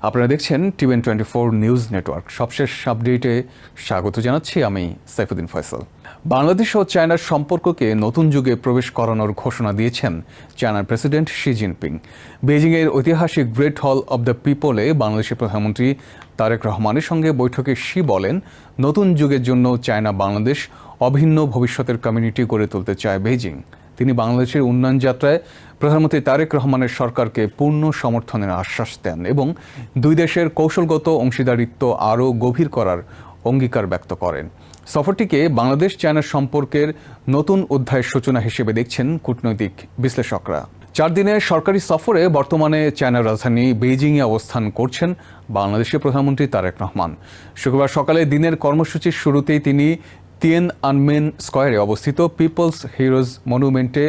আপনারা দেখছেন TVN24 news network. সবশেষ আপডেটে স্বাগত জানাচ্ছি আমি সাইফুদ্দিন ফয়সাল। বাংলাদেশ ও চায়নার সম্পর্ককে নতুন যুগে প্রবেশ করানোর ঘোষণা দিয়েছেন চায়নার প্রেসিডেন্ট শি জিনপিং। বেইজিংয়ের ঐতিহাসিক গ্রেট হল অব দ্য পিপলে বাংলাদেশের প্রধানমন্ত্রী তারেক রহমানের সঙ্গে বৈঠকে শি বলেন, নতুন যুগের জন্য চায়না বাংলাদেশ অভিন্ন ভবিষ্যতের কমিউনিটি গড়ে তুলতে চায় বেইজিং। তিনি বাংলাদেশের উন্নয়ন যাত্রায় প্রধানমন্ত্রী তারেক রহমানের সরকারকে পূর্ণ সমর্থনের আশ্বাস দেন এবং দুই দেশের কৌশলগত অংশীদারিত্ব আরও গভীর করার অঙ্গীকার ব্যক্ত করেন। সফরটিকে বাংলাদেশ চায়না সম্পর্কের নতুন অধ্যায়ের সূচনা হিসেবে দেখছেন কূটনৈতিক বিশ্লেষকরা। 4 দিনের সরকারি সফরে বর্তমানে চায়নার রাজধানী বেইজিংয়ে অবস্থান করছেন বাংলাদেশের প্রধানমন্ত্রী তারেক রহমান। শুক্রবার সকালে দিনের কর্মসূচির শুরুতেই তিনি তিয়েনআনমেন স্কয়ারে অবস্থিত পিপলস হিরোজ মনুমেন্টে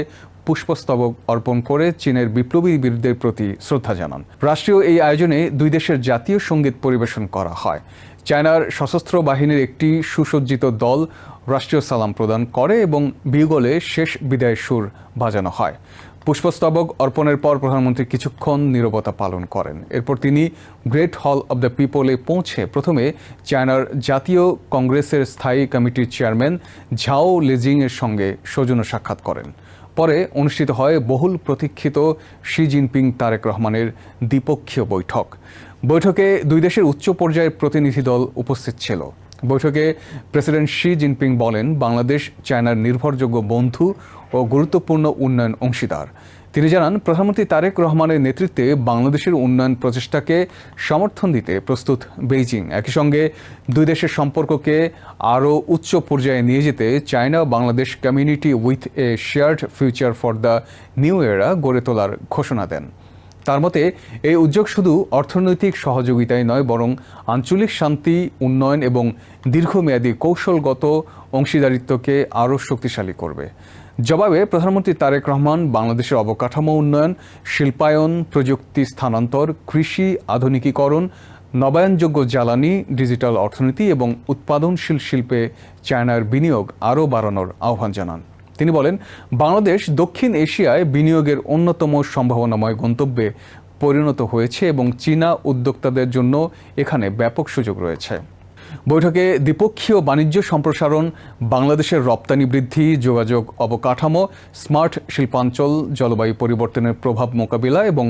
পুষ্পস্তবক অর্পণ করে চীনের বিপ্লবী বীরদের প্রতি শ্রদ্ধা জানান। রাষ্ট্রীয় এই আয়োজনে দুই দেশের জাতীয় সঙ্গীত পরিবেশন করা হয়। চায়নার সশস্ত্র বাহিনীর একটি সুসজ্জিত দল রাষ্ট্রীয় সালাম প্রদান করে এবং বিগলে শেষ বিদায়ের সুর বাজানো হয়। পুষ্পস্তবক অর্পণের পর প্রধানমন্ত্রী কিছুক্ষণ নীরবতা পালন করেন। এরপর তিনি গ্রেট হল অব দ্য পিপলে পৌঁছে প্রথমে চায়নার জাতীয় কংগ্রেসের স্থায়ী কমিটির চেয়ারম্যান ঝাও লিজিংয়ের সঙ্গে সৌজন্য সাক্ষাৎ করেন। পরে অনুষ্ঠিত হয় বহুল প্রতীক্ষিত শি জিনপিং তারেক রহমানের দ্বিপক্ষীয় বৈঠক। বৈঠকে দুই দেশের উচ্চ পর্যায়ের প্রতিনিধি দল উপস্থিত ছিল। বৈঠকে প্রেসিডেন্ট শি জিনপিং বলেন, বাংলাদেশ চায়নার নির্ভরযোগ্য বন্ধু ও গুরুত্বপূর্ণ উন্নয়ন অংশীদার। তিনি জানান, প্রধানমন্ত্রী তারেক রহমানের নেতৃত্বে বাংলাদেশের উন্নয়ন প্রচেষ্টাকে সমর্থন দিতে প্রস্তুত বেইজিং। একই সঙ্গে দুই দেশের সম্পর্ককে আরও উচ্চ পর্যায়ে নিয়ে যেতে China Bangladesh community with a shared future for the new এরা গড়ে তোলার ঘোষণা দেন। তার মতে এই উদ্যোগ শুধু অর্থনৈতিক সহযোগিতাই নয়, বরং আঞ্চলিক শান্তি, উন্নয়ন এবং দীর্ঘমেয়াদী কৌশলগত অংশীদারিত্বকে আরও শক্তিশালী করবে। জবাবে প্রধানমন্ত্রী তারেক রহমান বাংলাদেশের অবকাঠামো উন্নয়ন, শিল্পায়ন, প্রযুক্তি স্থানান্তর, কৃষি আধুনিকীকরণ, নবায়নযোগ্য জ্বালানি, ডিজিটাল অর্থনীতি এবং উৎপাদনশীল শিল্পে চায়নার বিনিয়োগ আরও বাড়ানোর আহ্বান জানান। তিনি বলেন, বাংলাদেশ দক্ষিণ এশিয়ায় বিনিয়োগের অন্যতম সম্ভাবনাময় গন্তব্যে পরিণত হয়েছে এবং চীনা উদ্যোক্তাদের জন্য এখানে ব্যাপক সুযোগ রয়েছে। বৈঠকে দ্বিপক্ষীয় বাণিজ্য সম্প্রসারণ, বাংলাদেশের রপ্তানি বৃদ্ধি, যোগাযোগ অবকাঠামো, স্মার্ট শিল্পাঞ্চল, জলবায়ু পরিবর্তনের প্রভাব মোকাবিলা এবং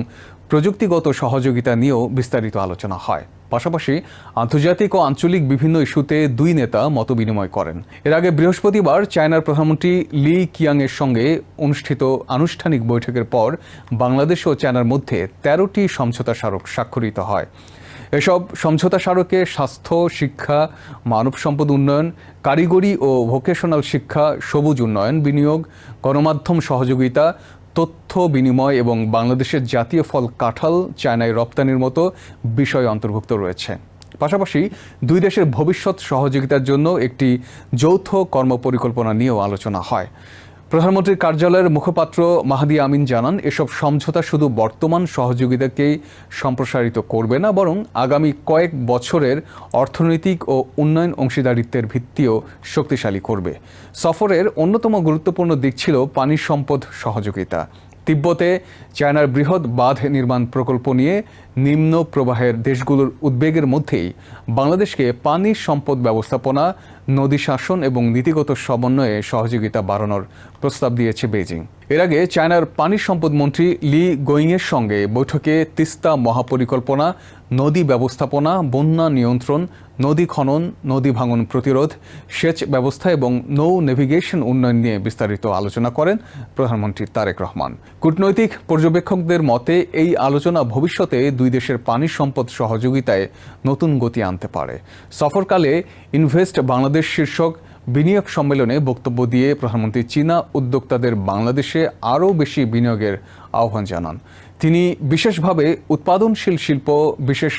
প্রযুক্তিগত সহযোগিতা নিয়েও বিস্তারিত আলোচনা হয়। পাশাপাশি আন্তর্জাতিক ও আঞ্চলিক বিভিন্ন ইস্যুতে দুই নেতা মতবিনিময় করেন। এর আগে বৃহস্পতিবার চায়নার প্রধানমন্ত্রী লি কিয়াংয়ের সঙ্গে অনুষ্ঠিত আনুষ্ঠানিক বৈঠকের পর বাংলাদেশ ও চায়নার মধ্যে 13টি সমঝোতা স্মারক স্বাক্ষরিত হয়। এসব সমঝোতা স্মারকে স্বাস্থ্য, শিক্ষা, মানব সম্পদ উন্নয়ন, কারিগরি ও ভোকেশনাল শিক্ষা, সবুজ উন্নয়ন, বিনিয়োগ, গণমাধ্যম সহযোগিতা, তথ্য বিনিময় এবং বাংলাদেশের জাতীয় ফল কাঁঠাল চায়নায় রপ্তানির মতো বিষয় অন্তর্ভুক্ত রয়েছে। পাশাপাশি দুই দেশের ভবিষ্যৎ সহযোগিতার জন্য একটি যৌথ কর্মপরিকল্পনা নিয়েও আলোচনা হয়। প্রধানমন্ত্রীর কার্যালয়ের মুখপাত্র মাহাদি আমিন জানান, এসব সমঝোতা শুধু বর্তমান সহযোগিতাকেই সম্প্রসারিত করবে না, বরং আগামী কয়েক বছরের অর্থনৈতিক ও উন্নয়ন অংশীদারিত্বের ভিত্তিও শক্তিশালী করবে। সফরের অন্যতম গুরুত্বপূর্ণ দিক ছিল পানি সম্পদ সহযোগিতা। তিব্বতে চায়নার বৃহৎ বাঁধ নির্মাণ প্রকল্প নিয়ে নিম্ন প্রবাহের দেশগুলোর উদ্বেগের মধ্যেই বাংলাদেশকে পানি সম্পদ ব্যবস্থাপনা, নদী শাসন এবং নীতিগত সমন্বয়ে সহযোগিতা বাড়ানোর প্রস্তাব দিয়েছে বেইজিং। এর আগে চায়নার পানি সম্পদ মন্ত্রী লি গোয়িংয়ের সঙ্গে বৈঠকে তিস্তা মহাপরিকল্পনা, নদী ব্যবস্থাপনা, বন্যা নিয়ন্ত্রণ, নদী খনন, নদী ভাঙন প্রতিরোধ, সেচ ব্যবস্থা এবং নৌ নেভিগেশন উন্নয়ন নিয়ে বিস্তারিত আলোচনা করেন প্রধানমন্ত্রী তারেক রহমান। কূটনৈতিক পর্যবেক্ষকদের মতে এই আলোচনা ভবিষ্যতে দুই দেশের পানি সম্পদ সহযোগিতায় নতুন গতি আনতে পারে। সফরকালে ইনভেস্ট বাংলাদেশ শীর্ষক বিনিয়োগ সম্মেলনে বক্তব্য দিয়ে প্রধানমন্ত্রী চীনা উদ্যোক্তাদের বাংলাদেশে আরও বেশি বিনিয়োগের আহ্বান জানান। তিনি বিশেষভাবে উৎপাদনশীল শিল্প, বিশেষ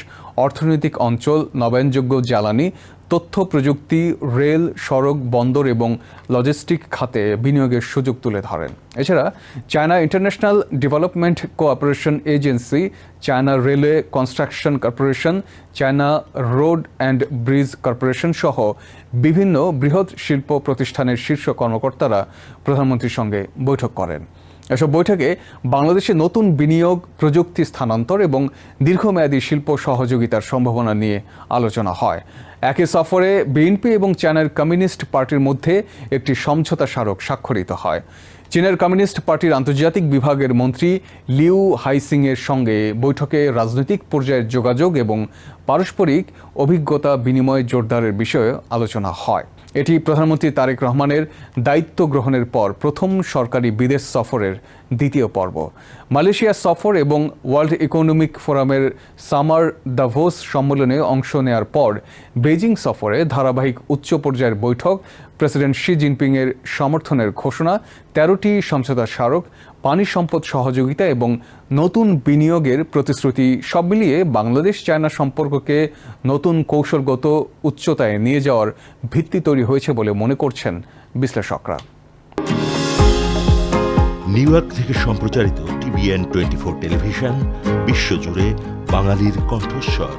অর্থনৈতিক অঞ্চল, নবায়নযোগ্য জ্বালানি, তথ্য প্রযুক্তি, রেল, সড়ক, বন্দর এবং লজিস্টিক খাতে বিনিয়োগের সুযোগ তুলে ধরেন। এছাড়া China international development cooperation agency, China railway construction corporation, China road and bridge corporation সহ বিভিন্ন বৃহৎ শিল্প প্রতিষ্ঠানের শীর্ষ কর্মকর্তারা প্রধানমন্ত্রীর সঙ্গে বৈঠক করেন। এসব বৈঠকে বাংলাদেশে নতুন বিনিয়োগ, প্রযুক্তি স্থানান্তর এবং দীর্ঘমেয়াদী শিল্প সহযোগিতার সম্ভাবনা নিয়ে আলোচনা হয়। একই সফরে বিএনপি এবং চায়নার কমিউনিস্ট পার্টির মধ্যে একটি সমঝোতা স্মারক স্বাক্ষরিত হয়। চীনের কমিউনিস্ট পার্টির আন্তর্জাতিক বিভাগের মন্ত্রী লিউ হাইসিংয়ের সঙ্গে বৈঠকে রাজনৈতিক পর্যায়ের যোগাযোগ এবং পারস্পরিক অভিজ্ঞতা বিনিময় জোরদারের বিষয়ে আলোচনা হয়। এটি প্রধানমন্ত্রী তারেক রহমানের দায়িত্ব গ্রহণের পর প্রথম সরকারি বিদেশ সফরের দ্বিতীয় পর্ব। মালয়েশিয়া সফর এবং ওয়ার্ল্ড ইকোনমিক ফোরামের সামার দাভোস সম্মেলনে অংশ নেওয়ার পর বেজিং সফরে ধারাবাহিক উচ্চ পর্যায়ের বৈঠক, প্রেসিডেন্ট শি জিনপিংয়ের সমর্থনের ঘোষণা, 13টি সমঝোতা স্মারক, পানি সম্পদ সহযোগিতা এবং নতুন বিনিয়োগের প্রতিশ্রুতি সব মিলিয়ে বাংলাদেশ চায়না সম্পর্ককে নতুন কৌশলগত উচ্চতায় নিয়ে যাওয়ার ভিত্তি তৈরি হয়েছে বলে মনে করছেন বিশ্লেষকরা। নিউ ইয়র্ক থেকে সম্প্রচারিত TVN 24 টেলিভিশন বিশ্বজুড়ে বাঙালির কণ্ঠস্বর।